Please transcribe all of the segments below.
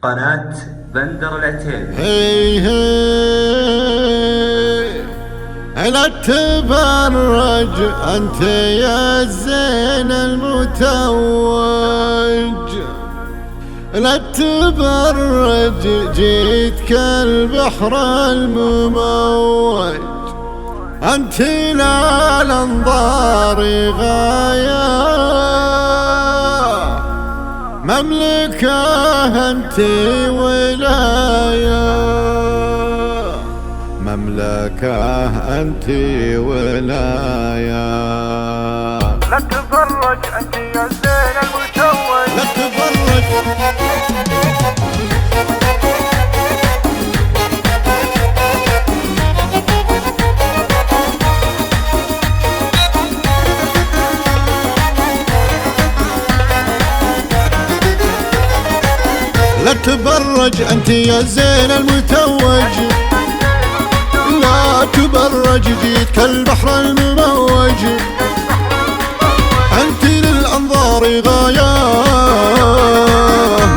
قناة بندر العتيبي. هي لا تبرج انت يا الزين المتوج، لا تبرج جيت كالبحر المموج، انت لا الانظار غايه مملكة انت ولاية، مملكة انت ولاية. لا تفرج انت يا الزين المتوج، لا تفرج لا تبرج انت يا الزين المتوج، لا تبرج جيت كالبحر المموج، انت للانظار غاية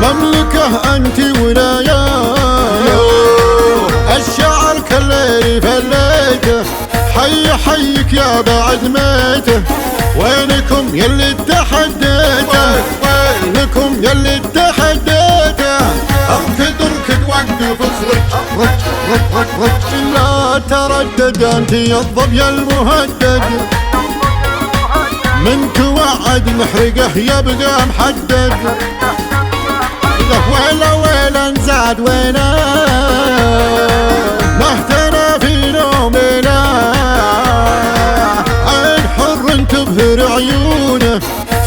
مملكة انت ولاية. الشعر كالليل فليته، حيك يا بعد ميته، وينكم يلي اتحديته، وينكم يلي اتحديته، اركض وقف اخرج لا تردد انت يا الظبي المهدد، من توعد محرقه يبقى محدد. ويلا انزاد وينا مهتنا في نومنا، عين حر تبهر عيونه،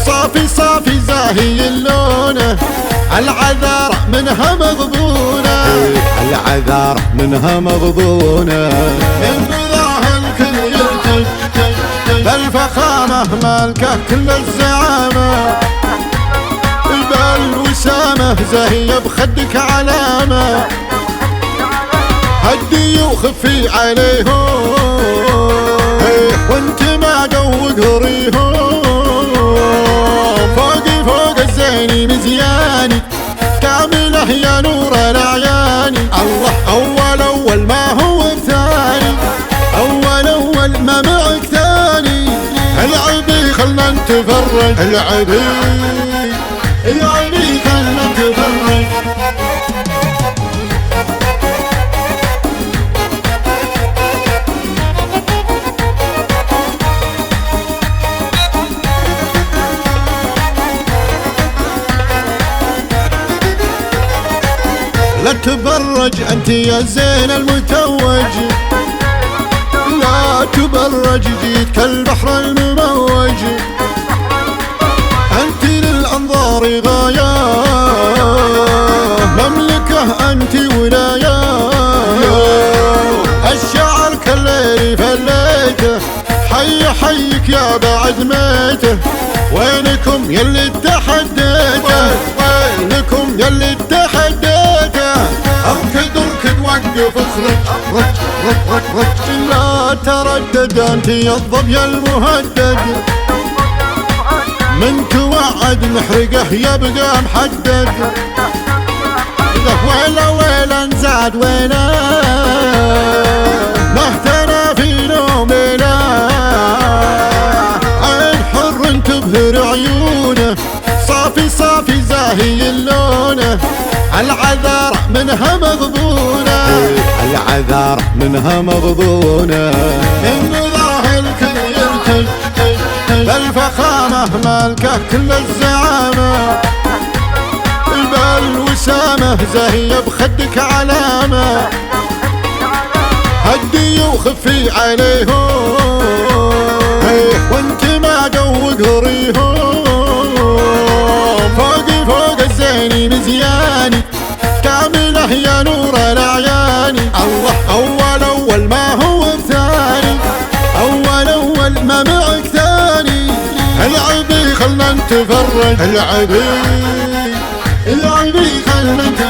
صافي زاهي اللونه، العذار منها مغبونة، العذار منها مغبونة. من بضاها الكل يرتج بالفخامة مالكه كل الزعامة، بالوسامة زاهية بخدك علامة، هدي وخفي عليهم وانت ما دوق ريهم، فوق الزيني مزياني كامله يا نور الاعياني. الله اول ما هو الثاني، اول ما معك ثاني، العبي خلنا نتفرج، العبي خلنا نتفرج. لا تبرج انت يا الزين المتوج، لا تبرج جيت كالبحر المموج، انت للانظار غاية مملكة انت ولاية. الشعر كالليل فليته، حيك يا بعد ميته، وينكم يلي اتحديته، وينكم يلي اتحديته، اركض وقف اخرج لا تردد انت يا الظبي المهدد، من توعد محرقه يبقى محدد. ويلا انزاد وينا مهتنا في نومنا، عين حر تبهر عيونه، صافي زاهي اللونه، العذار منها مغبونة، العذار منها مغبونة. من ظاهر الكل يرتج بالفخامة مالكه كل الزعامة، بالوسامة زاهية بخدك علامة، هدي وخفي عليهم وانت ما دوق ريهم، فوق الزيني مزياني كامله يا نور الاعياني. الله اول ما هو الثاني، اول ما معك ثاني، العبي خلنا نتفرج، العبي خلنا نتفرج.